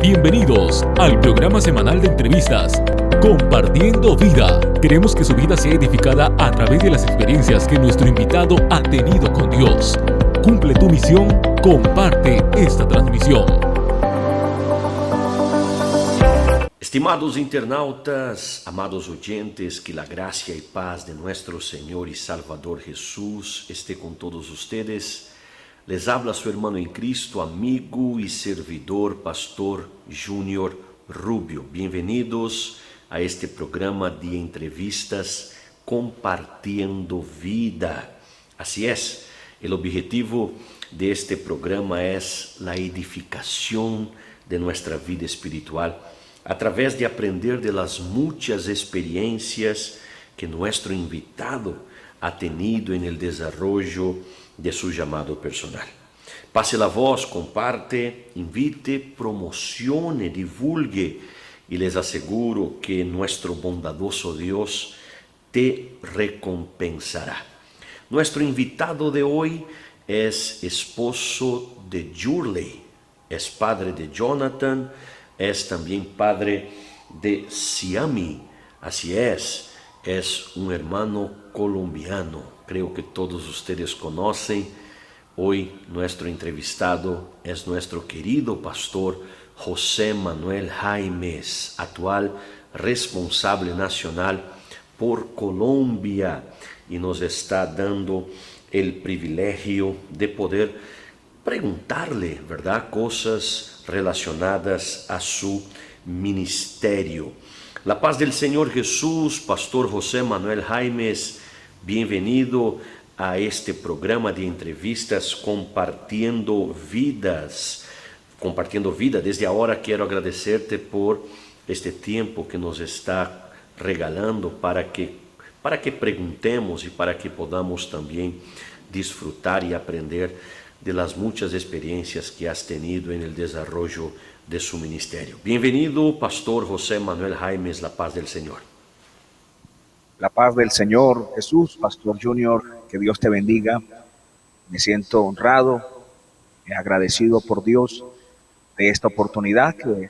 Bienvenidos al programa semanal de entrevistas Compartiendo Vida. Queremos que su vida sea edificada a través de las experiencias que nuestro invitado ha tenido con Dios. Cumple tu misión, comparte esta transmisión. Estimados internautas, amados oyentes, que la gracia y paz de nuestro Señor y Salvador Jesús esté con todos ustedes. Les habla su hermano en Cristo, amigo y servidor, Pastor Junior Rubio. Bienvenidos a este programa de entrevistas Compartiendo Vida. Así es, el objetivo de este programa es la edificación de nuestra vida espiritual a través de aprender de las muchas experiencias que nuestro invitado ha tenido en el desarrollo de su llamado personal. Pase la voz, comparte, invite, promocione, divulgue y les aseguro que nuestro bondadoso Dios te recompensará. Nuestro invitado de hoy es esposo de Yurley, es padre de Jonathan, es también padre de Siami, así es un hermano colombiano. Creo que todos ustedes conocen. Hoy nuestro entrevistado es nuestro querido pastor José Manuel Jaimes, actual responsable nacional por Colombia, y nos está dando el privilegio de poder preguntarle, ¿verdad?, cosas relacionadas a su ministerio. La paz del Señor Jesús, Pastor José Manuel Jaimes, bienvenido a este programa de entrevistas Compartiendo Vidas. Compartiendo Vida. Desde ahora quiero agradecerte por este tiempo que nos está regalando para que preguntemos y para que podamos también disfrutar y aprender de las muchas experiencias que has tenido en el desarrollo de su ministerio. Bienvenido, Pastor José Manuel Jaimes, la paz del Señor. La paz del Señor Jesús, Pastor Junior, que Dios te bendiga. Me siento honrado y agradecido por Dios de esta oportunidad que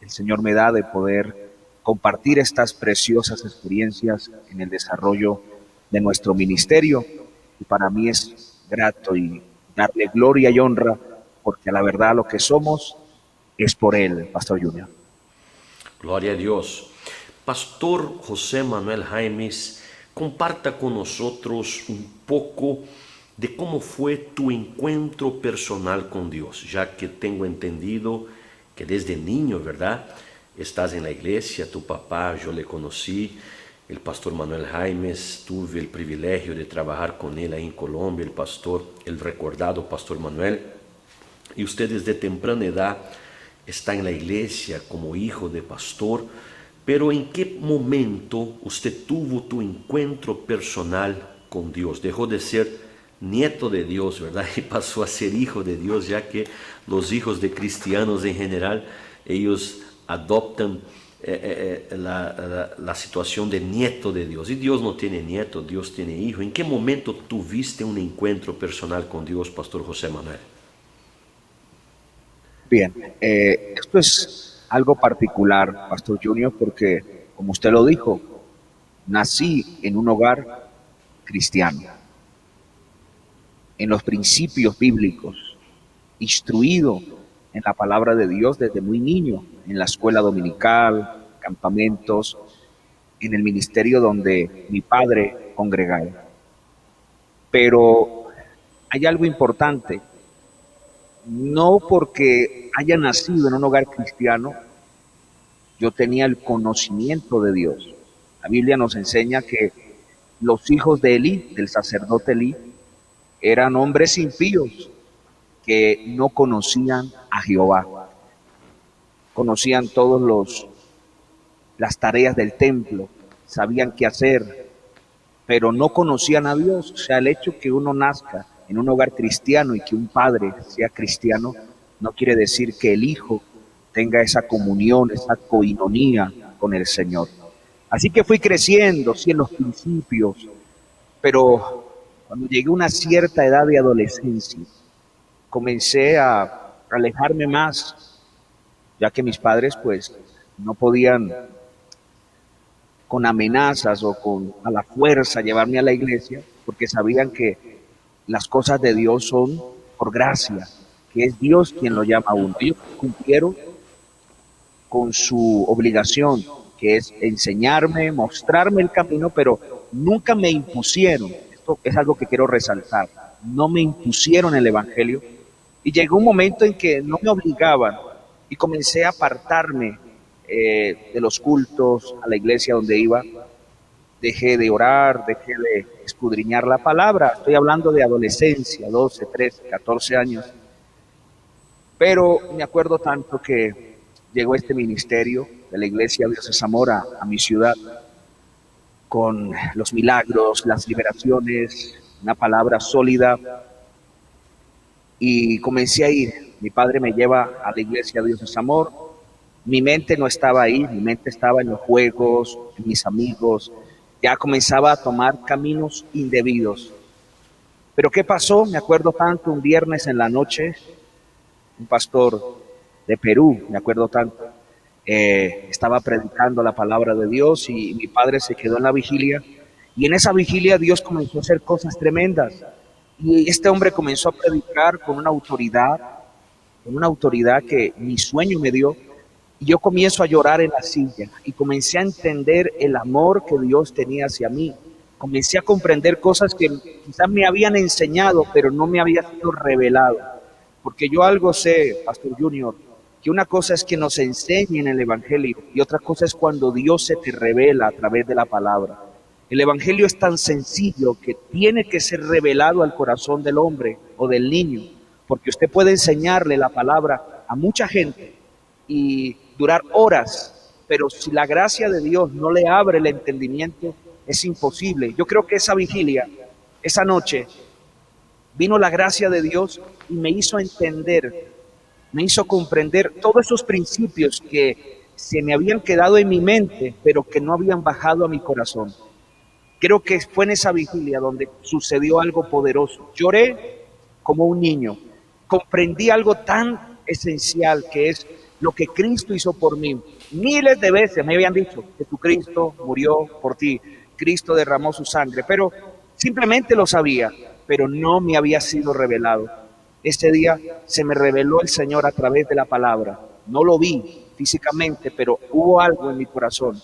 el Señor me da de poder compartir estas preciosas experiencias en el desarrollo de nuestro ministerio. Y para mí es grato y darle gloria y honra, porque a la verdad lo que somos es por Él, Pastor Junior. Gloria a Dios. Pastor José Manuel Jaimes, comparta con nosotros un poco de cómo fue tu encuentro personal con Dios, ya que tengo entendido que desde niño, ¿verdad?, estás en la iglesia. Tu papá, yo le conocí, el Pastor Manuel Jaimes, tuve el privilegio de trabajar con él ahí en Colombia, el recordado Pastor Manuel, y usted desde temprana edad está en la iglesia como hijo de pastor. Pero ¿en qué momento usted tuvo tu encuentro personal con Dios? Dejó de ser nieto de Dios, ¿verdad?, y pasó a ser hijo de Dios, ya que los hijos de cristianos en general, ellos adoptan la situación de nieto de Dios. Y Dios no tiene nieto, Dios tiene hijo. ¿En qué momento tuviste un encuentro personal con Dios, Pastor José Manuel? Bien, esto es algo particular, Pastor Junior, porque, como usted lo dijo, nací en un hogar cristiano, en los principios bíblicos, instruido en la palabra de Dios desde muy niño, en la escuela dominical, campamentos, en el ministerio donde mi padre congregaba. Pero hay algo importante. No porque haya nacido en un hogar cristiano, yo tenía el conocimiento de Dios. La Biblia nos enseña que los hijos de Elí, del sacerdote Elí, eran hombres impíos que no conocían a Jehová. Conocían las tareas del templo, sabían qué hacer, pero no conocían a Dios. O sea, el hecho que uno nazca en un hogar cristiano y que un padre sea cristiano, no quiere decir que el hijo tenga esa comunión, esa coinonía con el Señor. Así que fui creciendo, sí, en los principios, pero cuando llegué a una cierta edad de adolescencia, comencé a alejarme más ya que mis padres pues no podían con amenazas o con a la fuerza llevarme a la iglesia, porque sabían que las cosas de Dios son por gracia, que es Dios quien lo llama a uno. Ellos cumplieron con su obligación, que es enseñarme, mostrarme el camino, pero nunca me impusieron. Esto es algo que quiero resaltar. No me impusieron el Evangelio. Y llegó un momento en que no me obligaban y comencé a apartarme de los cultos, a la iglesia donde iba. Dejé de orar, dejé de escudriñar la palabra. Estoy hablando de adolescencia, 12, 13, 14 años. Pero me acuerdo tanto que llegó este ministerio de la Iglesia Dios de Zamora a mi ciudad con los milagros, las liberaciones, una palabra sólida, y comencé a ir. Mi padre me lleva a la Iglesia Dios de Zamora. Mi mente no estaba ahí, mi mente estaba en los juegos, en mis amigos. Ya comenzaba a tomar caminos indebidos. Pero ¿qué pasó? Me acuerdo tanto, un viernes en la noche, un pastor de Perú, me acuerdo tanto, estaba predicando la palabra de Dios y mi padre se quedó en la vigilia, y en esa vigilia Dios comenzó a hacer cosas tremendas, y este hombre comenzó a predicar con una autoridad que mi sueño me dio, y yo comienzo a llorar en la silla y comencé a entender el amor que Dios tenía hacia mí. Comencé a comprender cosas que quizás me habían enseñado, pero no me había sido revelado. Porque yo algo sé, Pastor Junior, que una cosa es que nos enseñen el Evangelio y otra cosa es cuando Dios se te revela a través de la palabra. El Evangelio es tan sencillo que tiene que ser revelado al corazón del hombre o del niño, porque usted puede enseñarle la palabra a mucha gente y durar horas, pero si la gracia de Dios no le abre el entendimiento, es imposible. Yo creo que esa vigilia, esa noche, vino la gracia de Dios y me hizo entender, me hizo comprender todos esos principios que se me habían quedado en mi mente, pero que no habían bajado a mi corazón. Creo que fue en esa vigilia donde sucedió algo poderoso. Lloré como un niño, comprendí algo tan esencial que es lo que Cristo hizo por mí. Miles de veces me habían dicho, Jesucristo murió por ti, Cristo derramó su sangre, pero simplemente lo sabía, pero no me había sido revelado. Este día se me reveló el Señor a través de la palabra. No lo vi físicamente, pero hubo algo en mi corazón.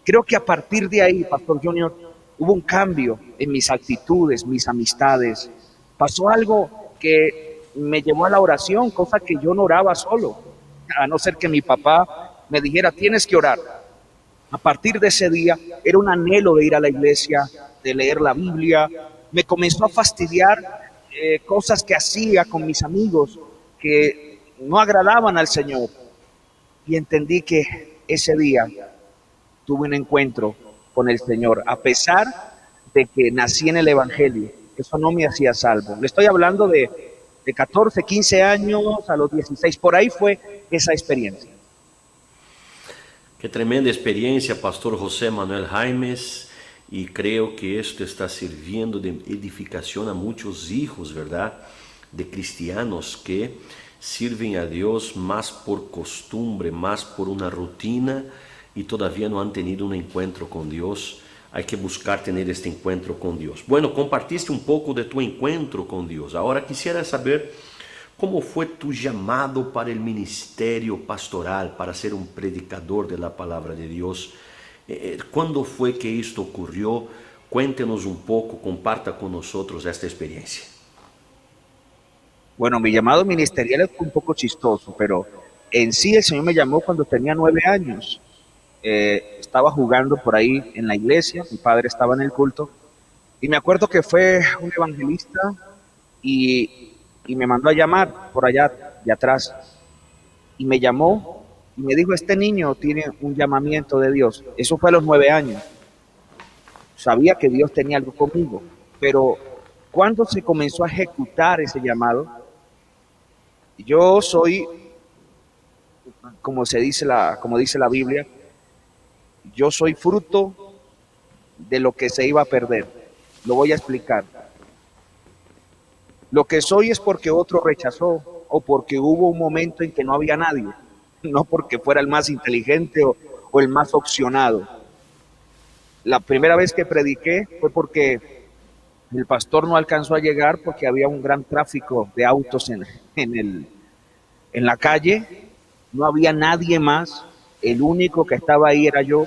Creo que a partir de ahí, Pastor Junior, hubo un cambio en mis actitudes, mis amistades. Pasó algo que me llevó a la oración, cosa que yo no oraba solo, a no ser que mi papá me dijera, tienes que orar. A partir de ese día, era un anhelo de ir a la iglesia, de leer la Biblia. Me comenzó a fastidiar cosas que hacía con mis amigos que no agradaban al Señor. Y entendí que ese día tuve un encuentro con el Señor, a pesar de que nací en el Evangelio. Eso no me hacía salvo. Le estoy hablando de 14, 15 años a los 16. Por ahí fue esa experiencia. Qué tremenda experiencia, Pastor José Manuel Jaimes, y creo que esto está sirviendo de edificación a muchos hijos, ¿verdad? De cristianos que sirven a Dios más por costumbre, más por una rutina y todavía no han tenido un encuentro con Dios. Hay que buscar tener este encuentro con Dios. Bueno, compartiste un poco de tu encuentro con Dios. Ahora quisiera saber cómo fue tu llamado para el ministerio pastoral, para ser un predicador de la palabra de Dios. ¿Cuándo fue que esto ocurrió? Cuéntenos un poco, comparta con nosotros esta experiencia. Bueno, mi llamado ministerial fue un poco chistoso, pero en sí el Señor me llamó cuando tenía 9 años. Estaba jugando por ahí en la iglesia, mi padre estaba en el culto, y me acuerdo que fue un evangelista y me mandó a llamar por allá de atrás, y me llamó y me dijo, este niño tiene un llamamiento de Dios. Eso fue a los 9 años. Sabía que Dios tenía algo conmigo, pero cuando se comenzó a ejecutar ese llamado, yo soy, como dice la Biblia, yo soy fruto de lo que se iba a perder. Lo voy a explicar. Lo que soy es porque otro rechazó o porque hubo un momento en que no había nadie. no porque fuera el más inteligente o el más opcionado. La primera vez que prediqué fue porque el pastor no alcanzó a llegar porque había un gran tráfico de autos en la calle, no había nadie más, el único que estaba ahí era yo,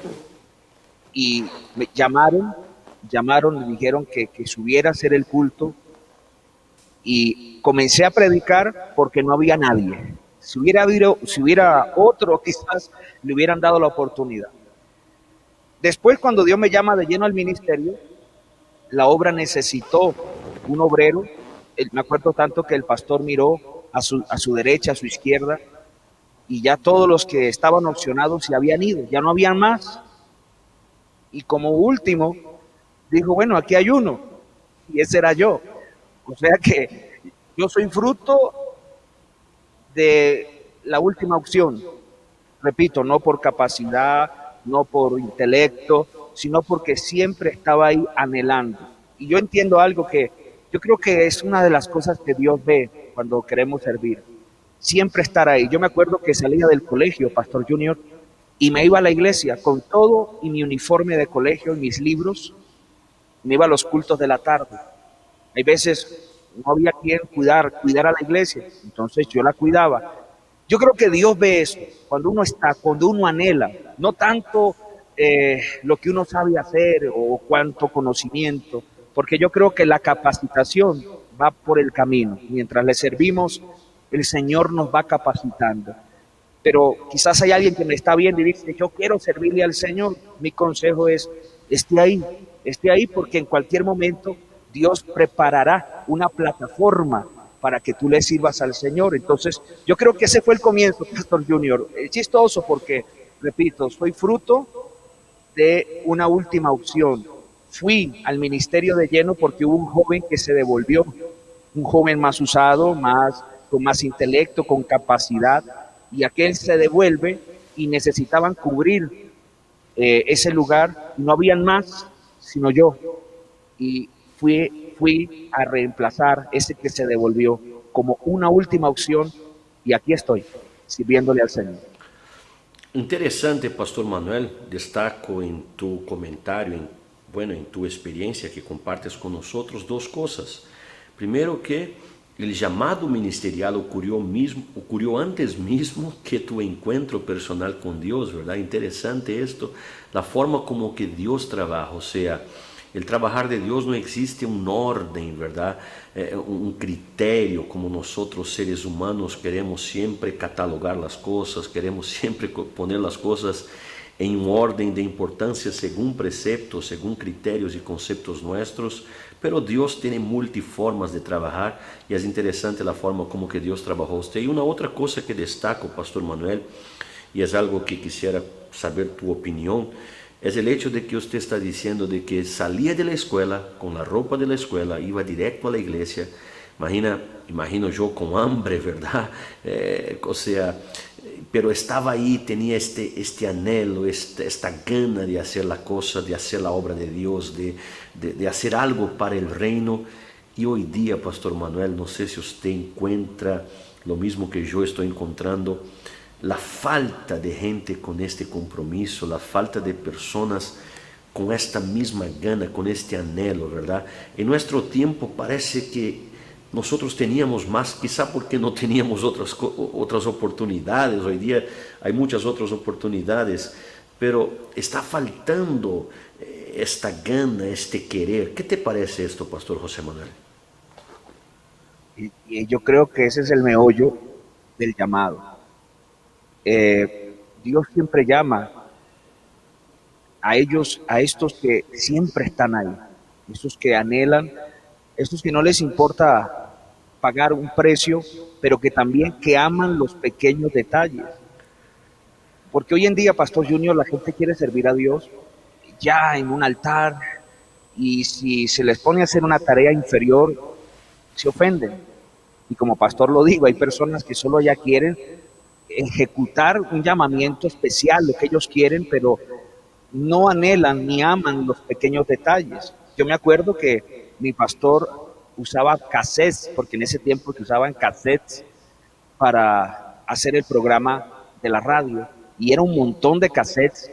y me llamaron y dijeron que subiera a hacer el culto, y comencé a predicar porque no había nadie. Si hubiera otro, quizás le hubieran dado la oportunidad. Después, cuando Dios me llama de lleno al ministerio, la obra necesitó un obrero. Me acuerdo tanto que el pastor miró a su derecha, a su izquierda, y ya todos los que estaban opcionados se habían ido, ya no habían más. Y como último, dijo, bueno, aquí hay uno, y ese era yo. O sea que yo soy fruto de la última opción. Repito, no por capacidad, no por intelecto, sino porque siempre estaba ahí anhelando. Y yo entiendo algo que yo creo que es una de las cosas que Dios ve cuando queremos servir. Siempre estar ahí. Yo me acuerdo que salía del colegio, Pastor Junior, y me iba a la iglesia con todo y mi uniforme de colegio y mis libros. Me iba a los cultos de la tarde. Hay veces no había quien cuidar a la iglesia, entonces yo la cuidaba. Yo creo que Dios ve eso, cuando uno anhela, no tanto lo que uno sabe hacer o cuánto conocimiento, porque yo creo que la capacitación va por el camino. Mientras le servimos, el Señor nos va capacitando. Pero quizás hay alguien que me está viendo y dice, yo quiero servirle al Señor. Mi consejo es, esté ahí porque en cualquier momento Dios preparará una plataforma para que tú le sirvas al Señor. Entonces, yo creo que ese fue el comienzo, Pastor Junior. Es chistoso porque, repito, soy fruto de una última opción. Fui al ministerio de lleno porque hubo un joven que se devolvió, un joven más usado, con más intelecto, con capacidad, y aquel se devuelve y necesitaban cubrir ese lugar. No habían más, sino yo. Y fui a reemplazar ese que se devolvió como una última opción y aquí estoy, sirviéndole al Señor. Interessante, Pastor Manuel. Destaco em tu comentário, em tu experiência que compartes com nós duas coisas. Primeiro que o chamado ministerial ocorreu antes mesmo que tu encontro personal com Deus, verdade? Interessante isto, a forma como que Deus trabalha, ou seja, el trabajar de Dios no existe un orden, ¿verdad? Un criterio como nosotros seres humanos queremos siempre catalogar las cosas, queremos siempre poner las cosas en un orden de importancia según preceptos, según criterios y conceptos nuestros, pero Dios tiene multiformas de trabajar y es interesante la forma como que Dios trabajó a usted. Y una otra cosa que destaco, Pastor Manuel, y es algo que quisiera saber tu opinión, es el hecho de que usted está diciendo de que salía de la escuela con la ropa de la escuela, iba directo a la iglesia. Imagino yo con hambre, ¿verdad? O sea, pero estaba ahí, tenía este anhelo, esta gana de hacer la cosa, de hacer la obra de Dios, de hacer algo para el reino. Y hoy día, Pastor Manuel, no sé si usted encuentra lo mismo que yo estoy encontrando, la falta de gente con este compromiso, la falta de personas con esta misma gana, con este anhelo, ¿verdad? En nuestro tiempo parece que nosotros teníamos más, quizá porque no teníamos otras oportunidades. Hoy día hay muchas otras oportunidades, pero está faltando esta gana, este querer. ¿Qué te parece esto, Pastor José Manuel? Y yo creo que ese es el meollo del llamado. Dios siempre llama a ellos, a estos que siempre están ahí, estos que anhelan, estos que no les importa pagar un precio, pero que también que aman los pequeños detalles. Porque hoy en día, Pastor Junior, la gente quiere servir a Dios ya en un altar, y si se les pone a hacer una tarea inferior, se ofenden. Y como pastor lo digo, hay personas que solo ya quieren ejecutar un llamamiento especial, lo que ellos quieren, pero no anhelan ni aman los pequeños detalles. Yo me acuerdo que mi pastor usaba cassettes, porque en ese tiempo se usaban cassettes para hacer el programa de la radio, y era un montón de cassettes.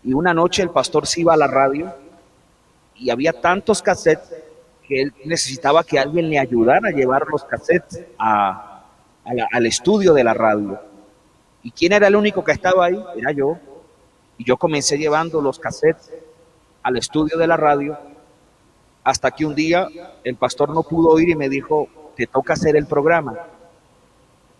Y una noche el pastor se iba a la radio y había tantos cassettes que él necesitaba que alguien le ayudara a llevar los cassettes al estudio de la radio. ¿Y quién era el único que estaba ahí? Era yo. Y yo comencé llevando los cassettes al estudio de la radio, hasta que un día el pastor no pudo oír y me dijo, te toca hacer el programa.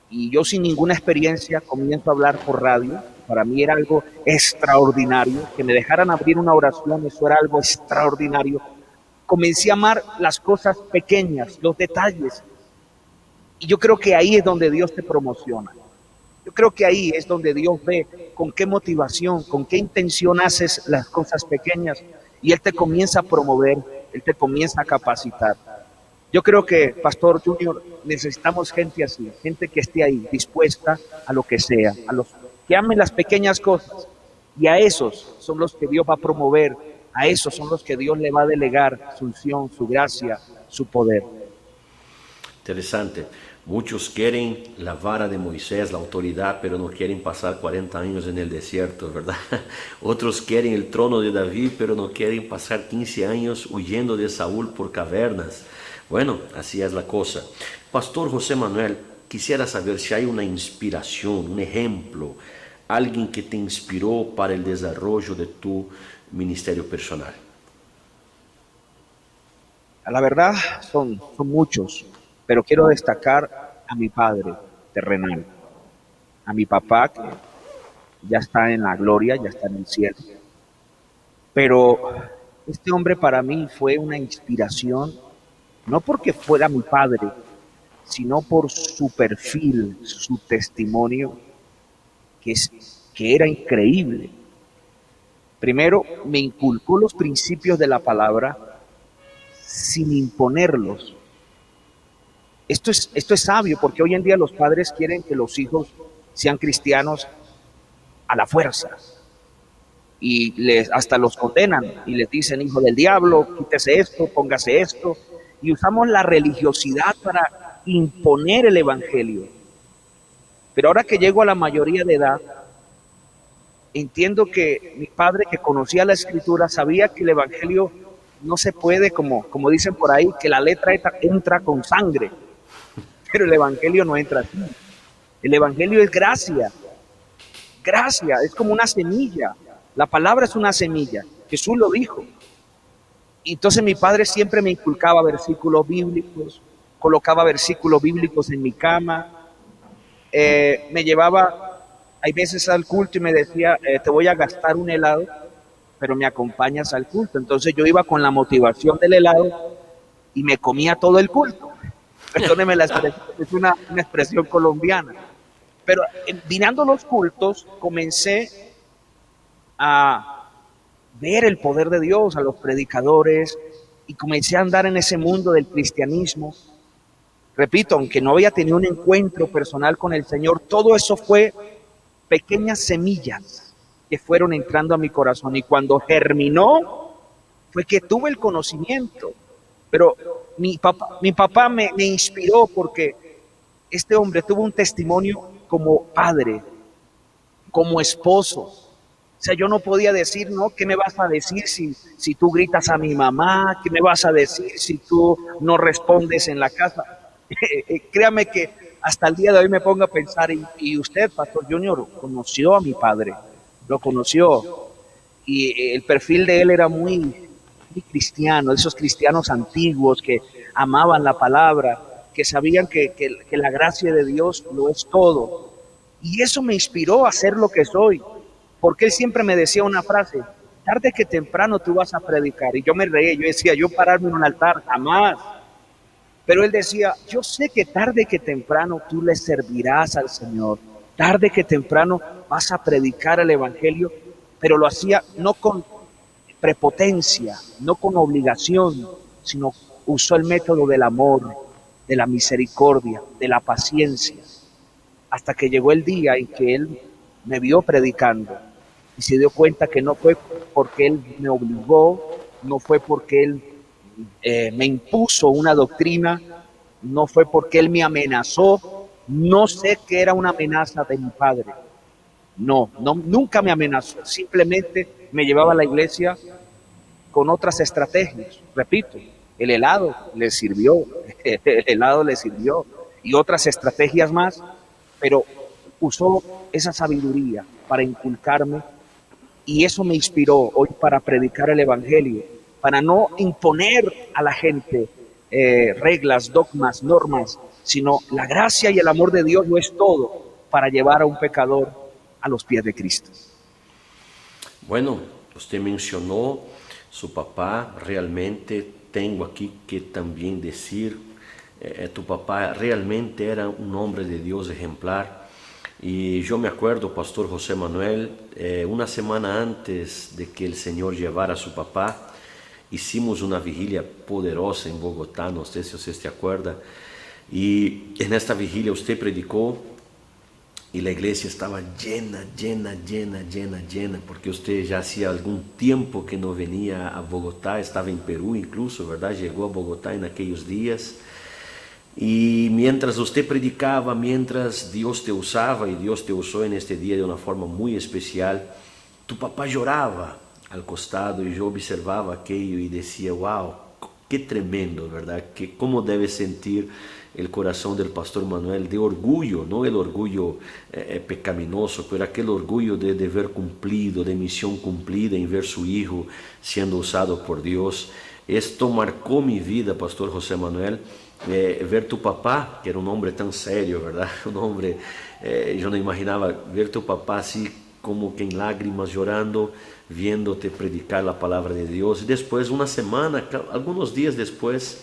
Y yo, sin ninguna experiencia, comienzo a hablar por radio. Para mí era algo extraordinario, que me dejaran abrir una oración, eso era algo extraordinario. Comencé a amar las cosas pequeñas, los detalles. Y yo creo que ahí es donde Dios te promociona. Yo creo que ahí es donde Dios ve con qué motivación, con qué intención haces las cosas pequeñas, y Él te comienza a promover, Él te comienza a capacitar. Yo creo que, Pastor Junior, necesitamos gente así, gente que esté ahí, dispuesta a lo que sea, a los que amen las pequeñas cosas, y a esos son los que Dios va a promover, a esos son los que Dios le va a delegar su unción, su gracia, su poder. Interesante. Muchos quieren la vara de Moisés, la autoridad, pero no quieren pasar 40 años en el desierto, ¿verdad? Otros quieren el trono de David, pero no quieren pasar 15 años huyendo de Saúl por cavernas. Bueno, así es la cosa. Pastor José Manuel, quisiera saber si hay una inspiración, un ejemplo, alguien que te inspiró para el desarrollo de tu ministerio personal. La verdad son muchos, pero quiero destacar a mi padre terrenal, a mi papá, que ya está en la gloria, ya está en el cielo. Pero este hombre para mí fue una inspiración, no porque fuera mi padre, sino por su perfil, su testimonio, que era increíble. Primero, me inculcó los principios de la palabra sin imponerlos. Esto es sabio, porque hoy en día los padres quieren que los hijos sean cristianos a la fuerza. Y hasta los condenan y les dicen, hijo del diablo, quítese esto, póngase esto. Y usamos la religiosidad para imponer el evangelio. Pero ahora que llego a la mayoría de edad, entiendo que mi padre, que conocía la escritura, sabía que el evangelio no se puede, como dicen por ahí, que la letra entra con sangre. Pero el evangelio no entra así. El evangelio es gracia. Gracia, es como una semilla. La palabra es una semilla. Jesús lo dijo. Y entonces mi padre siempre me inculcaba versículos bíblicos, colocaba versículos bíblicos en mi cama, me llevaba, hay veces al culto y me decía, te voy a gastar un helado, pero me acompañas al culto. Entonces yo iba con la motivación del helado y me comía todo el culto. Perdóneme la expresión, es una expresión colombiana. Pero mirando los cultos, comencé a ver el poder de Dios, a los predicadores, y comencé a andar en ese mundo del cristianismo. Repito, aunque no había tenido un encuentro personal con el Señor, todo eso fue pequeñas semillas que fueron entrando a mi corazón, y cuando germinó fue que tuve el conocimiento. Pero mi papá me inspiró, porque este hombre tuvo un testimonio como padre, como esposo. O sea, yo no podía decir, no, ¿qué me vas a decir si tú gritas a mi mamá? ¿Qué me vas a decir si tú no respondes en la casa? Créame que hasta el día de hoy me pongo a pensar, y usted, Pastor Junior, conoció a mi padre, lo conoció, y el perfil de él era muy cristiano, esos cristianos antiguos que amaban la palabra, que sabían que la gracia de Dios lo es todo. Y eso me inspiró a ser lo que soy, porque él siempre me decía una frase, tarde que temprano tú vas a predicar. Y yo me reía, yo decía, yo pararme en un altar, jamás. Pero él decía, yo sé que tarde que temprano tú le servirás al Señor, tarde que temprano vas a predicar el evangelio, pero lo hacía no con prepotencia, no con obligación, sino usó el método del amor, de la misericordia, de la paciencia, hasta que llegó el día en que él me vio predicando y se dio cuenta que no fue porque él me obligó, no fue porque él me impuso una doctrina, no fue porque él me amenazó. No sé qué era una amenaza de mi padre, Nunca me amenazó, simplemente me llevaba a la iglesia con otras estrategias. Repito, el helado le sirvió, el helado le sirvió y otras estrategias más, pero usó esa sabiduría para inculcarme y eso me inspiró hoy para predicar el Evangelio, para no imponer a la gente reglas, dogmas, normas, sino la gracia y el amor de Dios lo es todo para llevar a un pecador a los pies de Cristo. Bueno, usted mencionó su papá, realmente tengo aquí que también decir, tu papá realmente era un hombre de Dios ejemplar. Y yo me acuerdo, Pastor José Manuel, una semana antes de que el Señor llevara a su papá, hicimos una vigilia poderosa en Bogotá, no sé si usted se acuerda, y en esta vigilia usted predicó y la iglesia estaba llena, porque usted ya hacía algún tiempo que no venía a Bogotá, estaba en Perú incluso, ¿verdad? Llegó a Bogotá en aquellos días. Y mientras usted predicaba, mientras Dios te usaba, y Dios te usó en este día de una forma muy especial, tu papá lloraba al costado y yo observaba aquello y decía, wow, qué tremendo, ¿verdad? ¿Cómo debe sentir el corazón del pastor Manuel de orgullo, no el orgullo pecaminoso, pero aquel orgullo de deber cumplido, de misión cumplida en ver su hijo siendo usado por Dios? Esto marcó mi vida, pastor José Manuel. Ver tu papá, que era un hombre tan serio, ¿verdad? Un hombre, yo no imaginaba ver tu papá así como que en lágrimas llorando, viéndote predicar la palabra de Dios. Y después, una semana, algunos días después,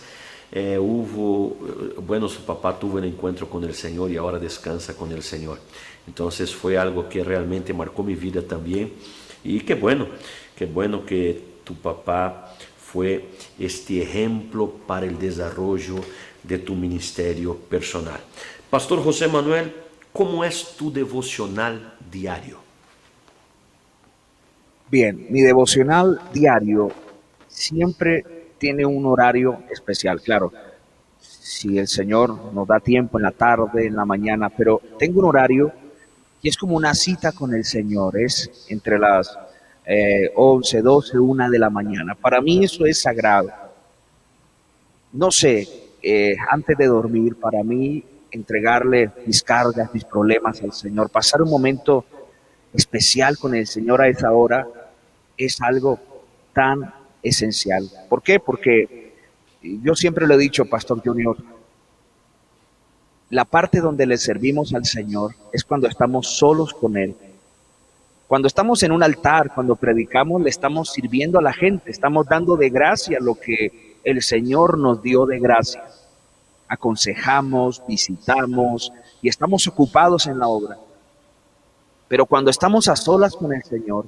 su papá tuvo el encuentro con el Señor y ahora descansa con el Señor. Entonces fue algo que realmente marcó mi vida también. Y qué bueno que tu papá fue este ejemplo para el desarrollo de tu ministerio personal. Pastor José Manuel, ¿cómo es tu devocional diario? Bien, mi devocional diario siempre tiene un horario especial, claro, si el Señor nos da tiempo en la tarde, en la mañana, pero tengo un horario y es como una cita con el Señor, es entre las 11, 12, 1 de la mañana. Para mí eso es sagrado. No sé, antes de dormir, para mí entregarle mis cargas, mis problemas al Señor, pasar un momento especial con el Señor a esa hora, es algo tan esencial. ¿Por qué? Porque yo siempre lo he dicho, Pastor Junior, la parte donde le servimos al Señor es cuando estamos solos con Él. Cuando estamos en un altar, cuando predicamos, le estamos sirviendo a la gente, estamos dando de gracia lo que el Señor nos dio de gracia. Aconsejamos, visitamos y estamos ocupados en la obra. Pero cuando estamos a solas con el Señor,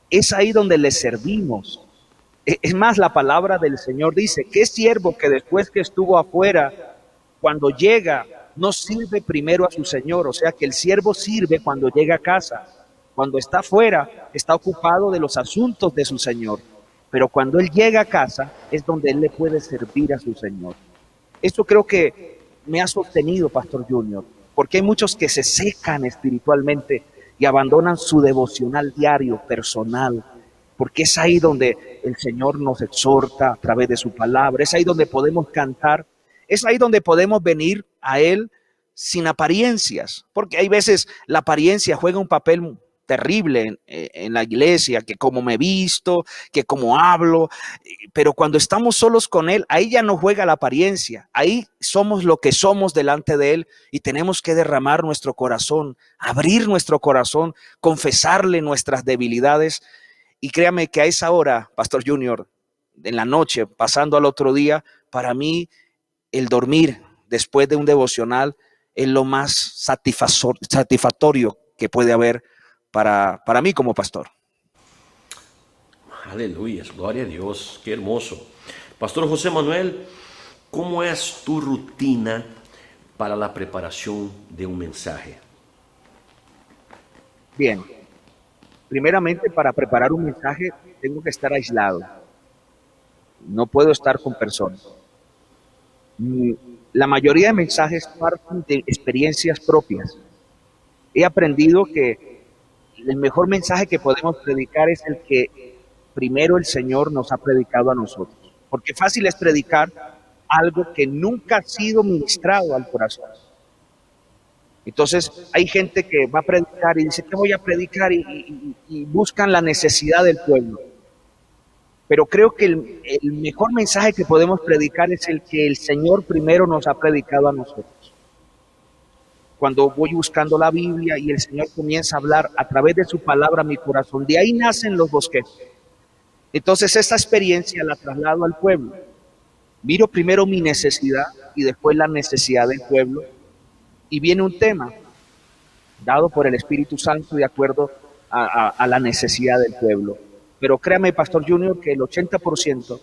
es ahí donde le servimos. Es más, la palabra del Señor dice, ¿qué siervo que después que estuvo afuera, cuando llega, no sirve primero a su Señor? O sea que el siervo sirve cuando llega a casa. Cuando está afuera, está ocupado de los asuntos de su Señor. Pero cuando Él llega a casa, es donde Él le puede servir a su Señor. Esto creo que me ha sostenido, Pastor Junior, porque hay muchos que se secan espiritualmente y abandonan su devocional diario, personal, porque es ahí donde el Señor nos exhorta a través de su palabra, es ahí donde podemos cantar, es ahí donde podemos venir a Él sin apariencias, porque hay veces la apariencia juega un papel terrible en la iglesia, que cómo me he visto, que cómo hablo, pero cuando estamos solos con Él, ahí ya no juega la apariencia, ahí somos lo que somos delante de Él y tenemos que derramar nuestro corazón, abrir nuestro corazón, confesarle nuestras debilidades. Y créame que a esa hora, Pastor Junior, en la noche, pasando al otro día, para mí el dormir después de un devocional es lo más satisfactorio que puede haber para mí como pastor. Aleluya, gloria a Dios, qué hermoso. Pastor José Manuel, ¿cómo es tu rutina para la preparación de un mensaje? Bien, primeramente para preparar un mensaje tengo que estar aislado. No puedo estar con personas. La mayoría de mensajes parten de experiencias propias. He aprendido que el mejor mensaje que podemos predicar es el que primero el Señor nos ha predicado a nosotros. Porque fácil es predicar algo que nunca ha sido ministrado al corazón. Entonces hay gente que va a predicar y dice, ¿qué voy a predicar? Y buscan la necesidad del pueblo. Pero creo que el mejor mensaje que podemos predicar es el que el Señor primero nos ha predicado a nosotros. Cuando voy buscando la Biblia y el Señor comienza a hablar a través de su palabra a mi corazón, de ahí nacen los bosquejos. Entonces esta experiencia la traslado al pueblo. Miro primero mi necesidad y después la necesidad del pueblo. Y viene un tema dado por el Espíritu Santo de acuerdo a la necesidad del pueblo. Pero créame, Pastor Junior, que el 80%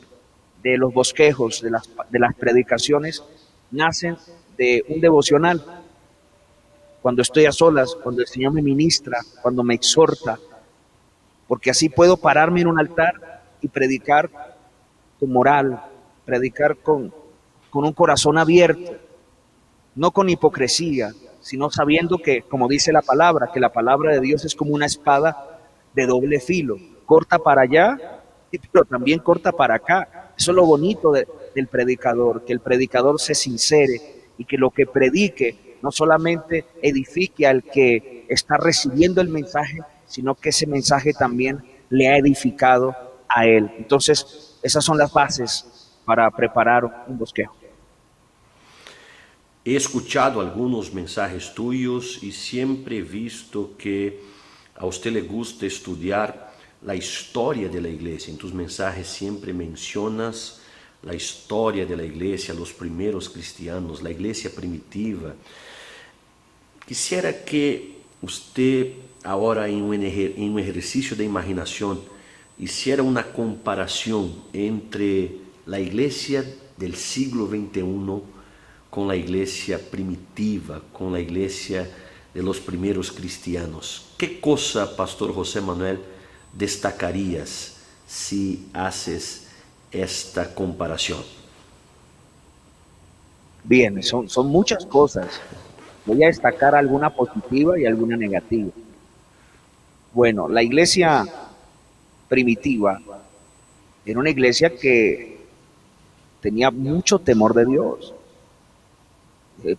de los bosquejos, de las predicaciones, nacen de un devocional. Cuando estoy a solas, cuando el Señor me ministra, cuando me exhorta, porque así puedo pararme en un altar y predicar con moral, predicar con un corazón abierto, no con hipocresía, sino sabiendo que, como dice la palabra, que la palabra de Dios es como una espada de doble filo, corta para allá, pero también corta para acá. Eso es lo bonito del predicador, que el predicador se sincere y que lo que predique no solamente edifique al que está recibiendo el mensaje, sino que ese mensaje también le ha edificado a él. Entonces, esas son las bases para preparar un bosquejo. He escuchado algunos mensajes tuyos y siempre he visto que a usted le gusta estudiar la historia de la iglesia. En tus mensajes siempre mencionas la historia de la iglesia, los primeros cristianos, la iglesia primitiva. Quisiera que usted ahora en un ejercicio de imaginación hiciera una comparación entre la iglesia del siglo XXI con la iglesia primitiva, con la iglesia de los primeros cristianos. ¿Qué cosa, Pastor José Manuel, destacarías si haces esta comparación? Bien, son muchas cosas. Voy a destacar alguna positiva y alguna negativa. Bueno, la iglesia primitiva era una iglesia que tenía mucho temor de Dios.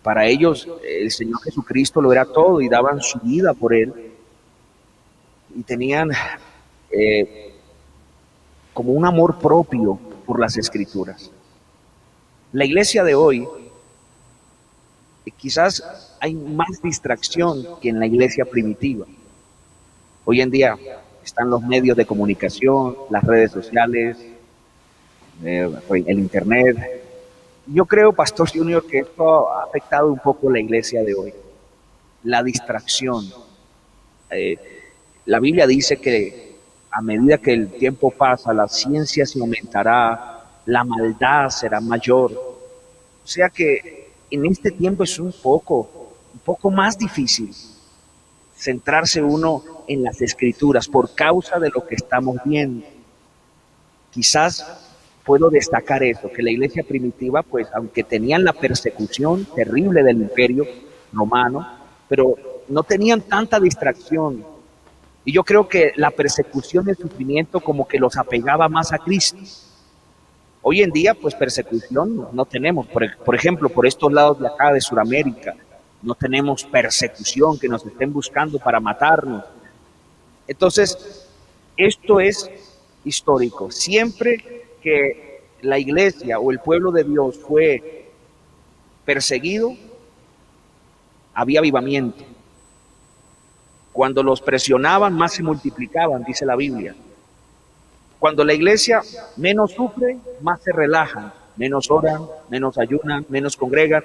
Para ellos el Señor Jesucristo lo era todo y daban su vida por Él. Y tenían como un amor propio por las Escrituras. La iglesia de hoy, quizás hay más distracción que en la iglesia primitiva. Hoy en día están los medios de comunicación, las redes sociales, el internet. Yo creo, Pastor Junior, que esto ha afectado un poco la iglesia de hoy. La distracción. La Biblia dice que a medida que el tiempo pasa, la ciencia se aumentará, la maldad será mayor. O sea que en este tiempo es un poco más difícil centrarse uno en las Escrituras por causa de lo que estamos viendo. Quizás puedo destacar eso, que la iglesia primitiva, pues aunque tenían la persecución terrible del imperio romano, pero no tenían tanta distracción. Y yo creo que la persecución y el sufrimiento como que los apegaba más a Cristo. Hoy en día, pues persecución no tenemos. Por ejemplo, por estos lados de acá de Sudamérica, no tenemos persecución que nos estén buscando para matarnos. Entonces, esto es histórico. Siempre que la iglesia o el pueblo de Dios fue perseguido, había avivamiento. Cuando los presionaban, más se multiplicaban, dice la Biblia. Cuando la iglesia menos sufre, más se relajan, menos oran, menos ayunan, menos congregan.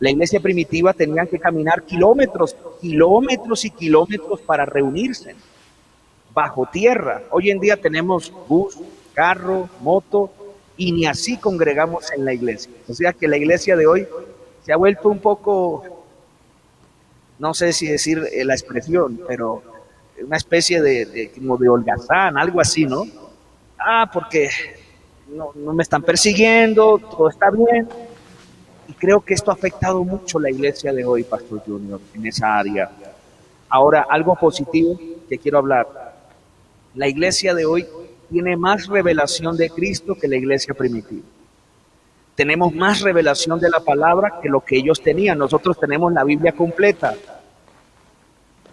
La iglesia primitiva tenían que caminar kilómetros y kilómetros para reunirse bajo tierra. Hoy en día tenemos bus, carro, moto, y ni así congregamos en la iglesia. O sea que la iglesia de hoy se ha vuelto un poco, no sé si decir la expresión, pero una especie como de holgazán, algo así, ¿no? Porque no me están persiguiendo, todo está bien. Y creo que esto ha afectado mucho la iglesia de hoy, Pastor Junior, en esa área. Ahora, algo positivo que quiero hablar. La iglesia de hoy tiene más revelación de Cristo que la iglesia primitiva. Tenemos más revelación de la palabra que lo que ellos tenían. Nosotros tenemos la Biblia completa.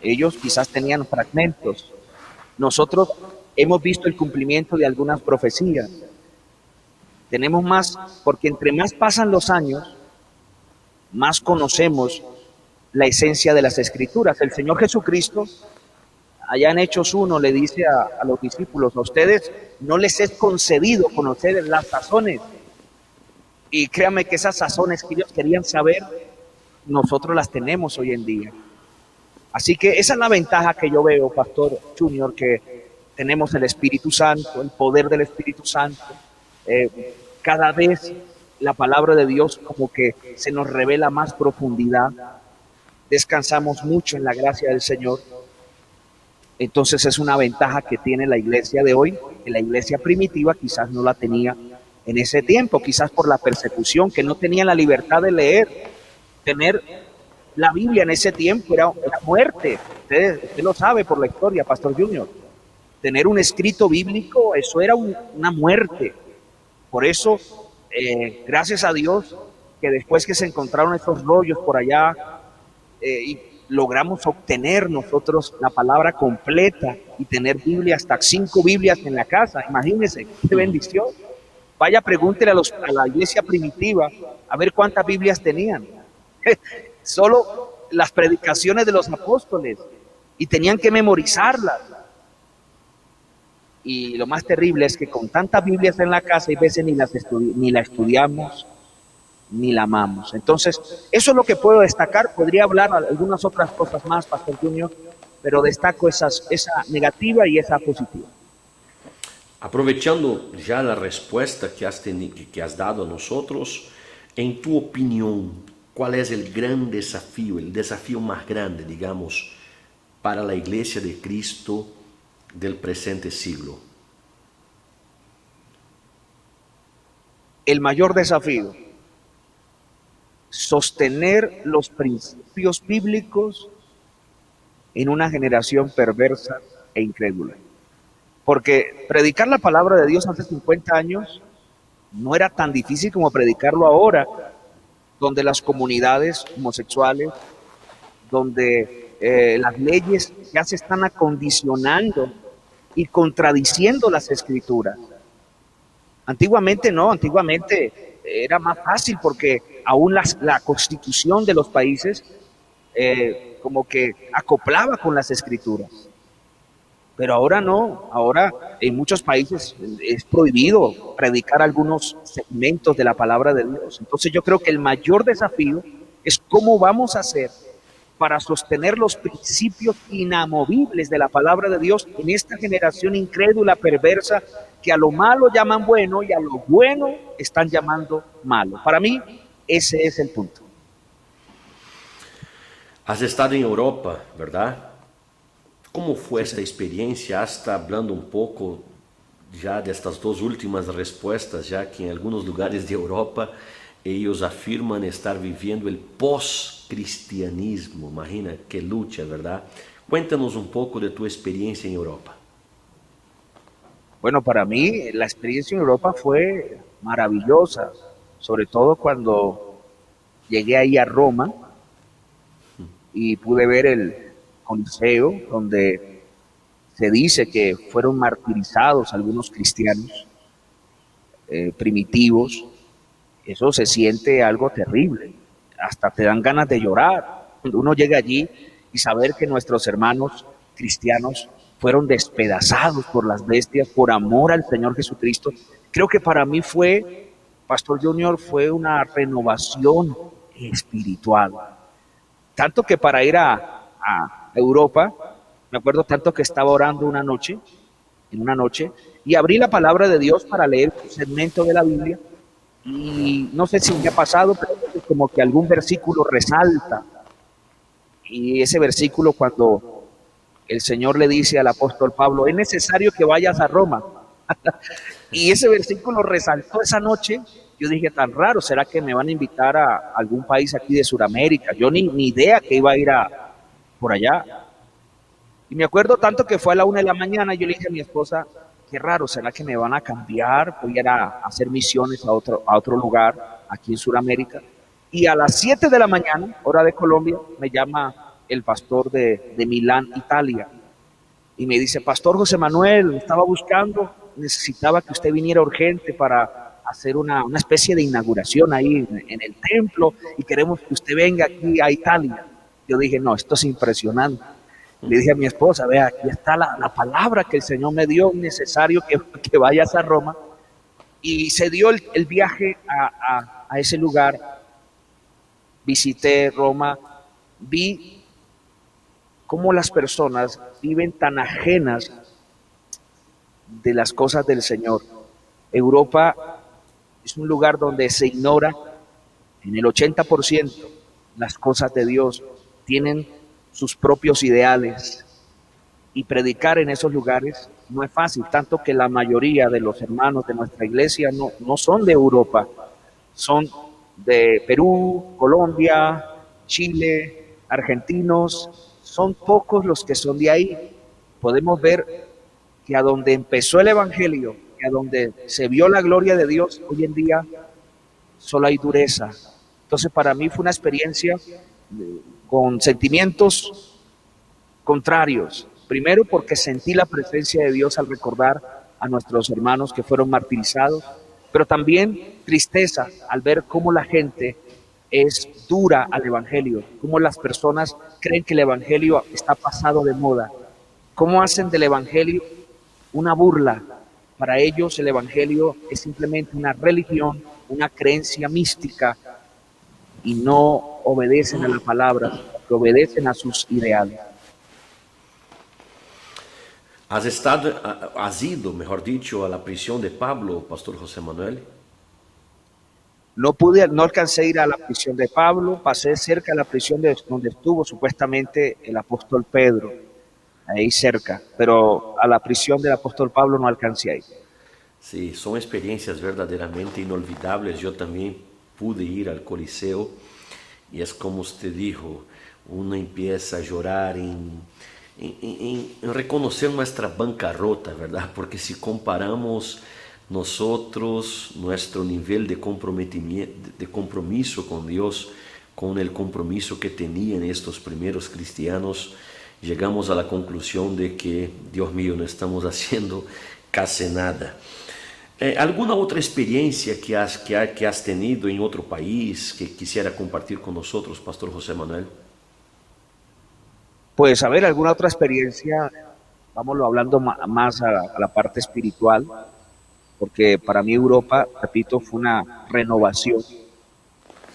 Ellos quizás tenían fragmentos. Nosotros hemos visto el cumplimiento de algunas profecías. Tenemos más, porque entre más pasan los años, más conocemos la esencia de las Escrituras. El Señor Jesucristo, allá en Hechos 1, le dice a los discípulos: a ustedes no les es concedido conocer las sazones. Y créanme que esas sazones que ellos querían saber, nosotros las tenemos hoy en día. Así que esa es la ventaja que yo veo, Pastor Junior, que tenemos el Espíritu Santo, el poder del Espíritu Santo. Cada vez la palabra de Dios como que se nos revela más profundidad. Descansamos mucho en la gracia del Señor. Entonces es una ventaja que tiene la iglesia de hoy, que la iglesia primitiva quizás no la tenía en ese tiempo, quizás por la persecución, que no tenían la libertad de leer. Tener la Biblia en ese tiempo era muerte. Usted lo sabe por la historia, Pastor Junior. Tener un escrito bíblico, eso era una muerte. Por eso, gracias a Dios, que después que se encontraron estos rollos por allá, y logramos obtener nosotros la palabra completa y tener Biblia, hasta 5 Biblias en la casa. Imagínense, qué bendición. Vaya, pregúntele a la iglesia primitiva a ver cuántas Biblias tenían. Solo las predicaciones de los apóstoles, y tenían que memorizarlas. Y lo más terrible es que con tantas Biblias en la casa, hay veces ni la estudiamos, ni la amamos. Entonces, eso es lo que puedo destacar. Podría hablar algunas otras cosas más, Pastor Junior, pero destaco esa negativa y esa positiva. Aprovechando ya la respuesta que has dado a nosotros, en tu opinión, ¿cuál es el gran desafío, el desafío más grande, digamos, para la Iglesia de Cristo del presente siglo? El mayor desafío: sostener los principios bíblicos en una generación perversa e incrédula. Porque predicar la palabra de Dios hace 50 años no era tan difícil como predicarlo ahora, donde las comunidades homosexuales, donde las leyes ya se están acondicionando y contradiciendo las Escrituras. Antiguamente no, antiguamente era más fácil, porque aún la constitución de los países como que acoplaba con las Escrituras. Pero ahora no, ahora en muchos países es prohibido predicar algunos segmentos de la palabra de Dios. Entonces yo creo que el mayor desafío es cómo vamos a hacer para sostener los principios inamovibles de la palabra de Dios en esta generación incrédula, perversa, que a lo malo llaman bueno y a lo bueno están llamando malo. Para mí, ese es el punto. Has estado en Europa, ¿verdad? ¿Cómo fue esta experiencia? Hasta hablando un poco ya de estas 2 últimas respuestas, ya que en algunos lugares de Europa ellos afirman estar viviendo el post-cristianismo. Imagina qué lucha, ¿verdad? Cuéntanos un poco de tu experiencia en Europa. Bueno, para mí la experiencia en Europa fue maravillosa, sobre todo cuando llegué ahí a Roma y pude ver el Coliseo, donde se dice que fueron martirizados algunos cristianos primitivos. Eso se siente algo terrible, hasta te dan ganas de llorar cuando uno llega allí y saber que nuestros hermanos cristianos fueron despedazados por las bestias por amor al Señor Jesucristo. Creo que para mí fue, Pastor Junior, fue una renovación espiritual. Tanto que para ir a Europa, me acuerdo tanto que estaba orando en una noche, y abrí la palabra de Dios para leer un segmento de la Biblia, y no sé si me ha pasado, pero es como que algún versículo resalta, y ese versículo, cuando el Señor le dice al apóstol Pablo: es necesario que vayas a Roma, y ese versículo resaltó esa noche. Yo dije, tan raro, ¿será que me van a invitar a algún país aquí de Sudamérica? Yo ni idea que iba a ir por allá. Y me acuerdo tanto que fue a la 1 de la mañana, yo le dije a mi esposa, qué raro, ¿será que me van a cambiar? Voy a ir a hacer misiones a otro lugar, aquí en Sudamérica. Y a las 7 de la mañana, hora de Colombia, me llama el pastor de Milán, Italia, y me dice, Pastor José Manuel, estaba buscando, necesitaba que usted viniera urgente para hacer una especie de inauguración ahí en el templo, y queremos que usted venga aquí a Italia. Yo dije, no, esto es impresionante. Le dije a mi esposa, vea, aquí está la palabra que el Señor me dio, necesario que vayas a Roma. Y se dio el viaje a ese lugar, visité Roma, vi cómo las personas viven tan ajenas de las cosas del Señor. Europa es un lugar donde se ignora en el 80% las cosas de Dios, tienen sus propios ideales, y predicar en esos lugares no es fácil, tanto que la mayoría de los hermanos de nuestra iglesia no son de Europa, son de Perú, Colombia, Chile, argentinos, son pocos los que son de ahí. Podemos ver que a donde empezó el Evangelio, que a donde se vio la gloria de Dios, hoy en día solo hay dureza. Entonces para mí fue una experiencia con sentimientos contrarios. Primero porque sentí la presencia de Dios al recordar a nuestros hermanos que fueron martirizados, pero también tristeza al ver cómo la gente es dura al Evangelio, cómo las personas creen que el Evangelio está pasado de moda, cómo hacen del Evangelio una burla. Para ellos el Evangelio es simplemente una religión, una creencia mística, y no obedecen a la palabra, que obedecen a sus ideales. Has ido, mejor dicho, a la prisión de Pablo, Pastor José Manuel? No alcancé a ir a la prisión de Pablo, pasé cerca de la prisión donde estuvo supuestamente el apóstol Pedro, ahí cerca, pero a la prisión del apóstol Pablo no alcancé a ir. Sí, son experiencias verdaderamente inolvidables. Yo también pude ir al Coliseo y es como usted dijo, uno empieza a llorar en reconocer nuestra bancarrota, ¿verdad? Porque si comparamos nosotros, nuestro nivel de compromiso con Dios, con el compromiso que tenían estos primeros cristianos, llegamos a la conclusión de que, Dios mío, no estamos haciendo casi nada. ¿Alguna otra experiencia que has tenido en otro país que quisiera compartir con nosotros, Pastor José Manuel? Pues a ver, alguna otra experiencia, vámonos hablando más a la parte espiritual, porque para mí Europa, repito, fue una renovación,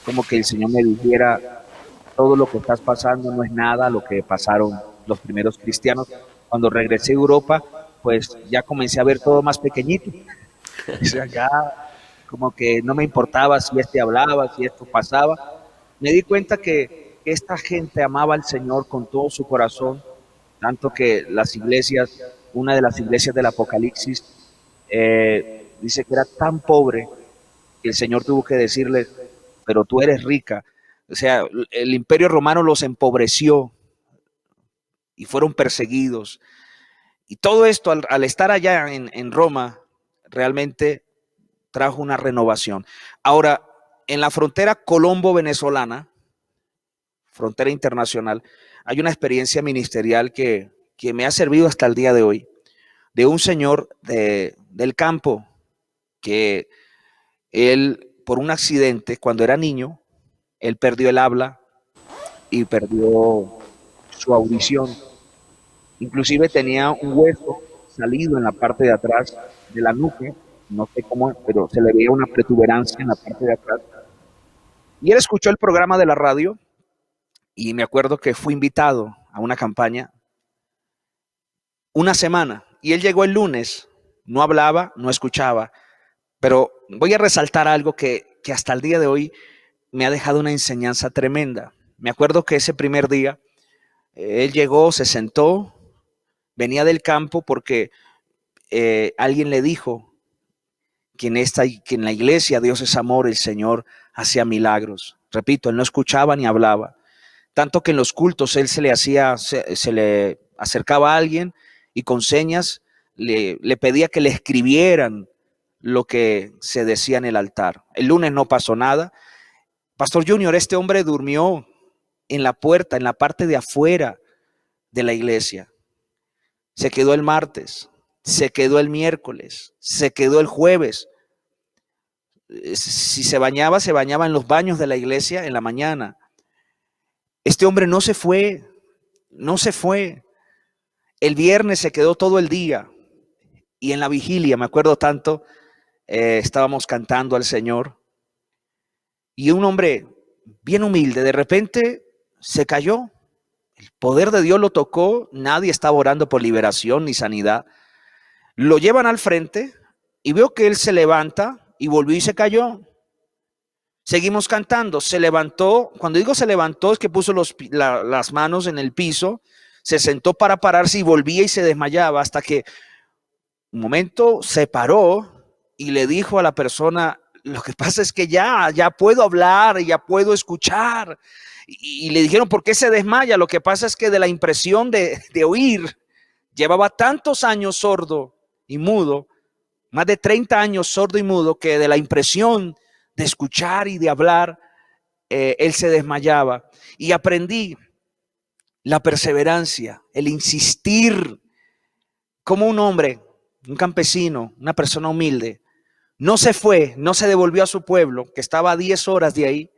como que el Señor me dijera, todo lo que estás pasando no es nada lo que pasaron los primeros cristianos. Cuando regresé a Europa, pues ya comencé a ver todo más pequeñito. O sea, ya como que no me importaba si hablaba, si esto pasaba. Me di cuenta que esta gente amaba al Señor con todo su corazón, tanto que las iglesias, una de las iglesias del Apocalipsis, dice que era tan pobre que el Señor tuvo que decirle, pero tú eres rica. O sea, el Imperio Romano los empobreció y fueron perseguidos. Y todo esto, al estar allá en Roma, realmente trajo una renovación. Ahora, en la frontera colombo-venezolana, frontera internacional, hay una experiencia ministerial que me ha servido hasta el día de hoy, de un señor del campo, que él, por un accidente, cuando era niño, él perdió el habla y perdió su audición. Inclusive tenía un hueso salido en la parte de atrás de la nuca, no sé cómo, pero se le veía una protuberancia en la parte de atrás. Y él escuchó el programa de la radio y me acuerdo que fue invitado a una campaña una semana y él llegó el lunes, no hablaba, no escuchaba, pero voy a resaltar algo que hasta el día de hoy me ha dejado una enseñanza tremenda. Me acuerdo que ese primer día él llegó, se sentó, venía del campo porque alguien le dijo que en la iglesia Dios es amor, el Señor hacía milagros. Repito, él no escuchaba ni hablaba. Tanto que en los cultos él se le hacía acercaba a alguien y con señas le pedía que le escribieran lo que se decía en el altar. El lunes no pasó nada. Pastor Junior, este hombre durmió en la puerta, en la parte de afuera de la iglesia. Se quedó el martes, se quedó el miércoles, se quedó el jueves. Si se bañaba en los baños de la iglesia en la mañana. Este hombre no se fue. El viernes se quedó todo el día. Y en la vigilia, me acuerdo tanto, estábamos cantando al Señor. Y un hombre bien humilde, de repente se cayó. El poder de Dios lo tocó. Nadie estaba orando por liberación ni sanidad. Lo llevan al frente y veo que él se levanta y volvió y se cayó. Seguimos cantando. Se levantó. Cuando digo se levantó, es que puso las manos en el piso. Se sentó para pararse y volvía y se desmayaba hasta que un momento se paró y le dijo a la persona: lo que pasa es que ya puedo hablar, ya puedo escuchar. Y le dijeron: ¿por qué se desmaya? Lo que pasa es que de la impresión de oír, llevaba tantos años sordo y mudo, más de 30 años sordo y mudo, que de la impresión de escuchar y de hablar, él se desmayaba. Y aprendí la perseverancia, el insistir, como un hombre, un campesino, una persona humilde, no se fue, no se devolvió a su pueblo, que estaba a 10 horas de ahí,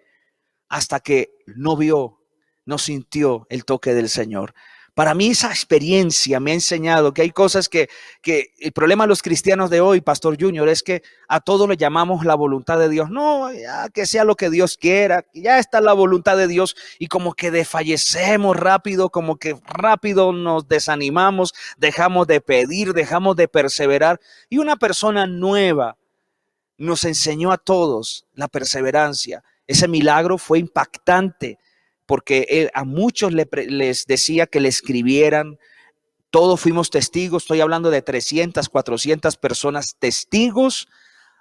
hasta que no vio, no sintió el toque del Señor. Para mí esa experiencia me ha enseñado que hay cosas que el problema de los cristianos de hoy, Pastor Junior, es que a todo le llamamos la voluntad de Dios. No, ya que sea lo que Dios quiera, ya está la voluntad de Dios, y como que desfallecemos rápido, como que rápido nos desanimamos, dejamos de pedir, dejamos de perseverar. Y una persona nueva nos enseñó a todos la perseverancia. Ese milagro fue impactante, porque él a muchos les decía que le escribieran. Todos fuimos testigos. Estoy hablando de 300, 400 personas testigos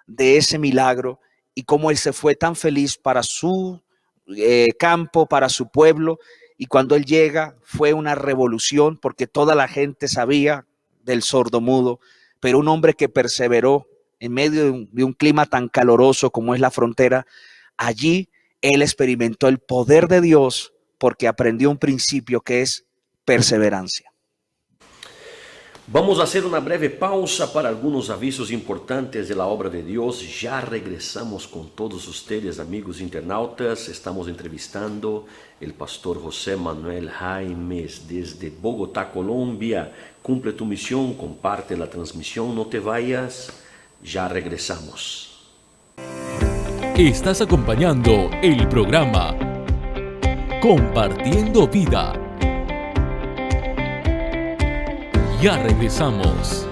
de ese milagro, y cómo él se fue tan feliz para su campo, para su pueblo. Y cuando él llega fue una revolución, porque toda la gente sabía del sordomudo, pero un hombre que perseveró en medio de un clima tan caluroso como es la frontera. Allí él experimentó el poder de Dios, porque aprendió un principio que es perseverancia. Vamos a hacer una breve pausa para algunos avisos importantes de la obra de Dios. Ya regresamos con todos ustedes, amigos internautas. Estamos entrevistando el pastor José Manuel Jaimes desde Bogotá, Colombia. Cumple tu misión, comparte la transmisión, no te vayas. Ya regresamos. Estás acompañando el programa Compartiendo Vida. Ya regresamos.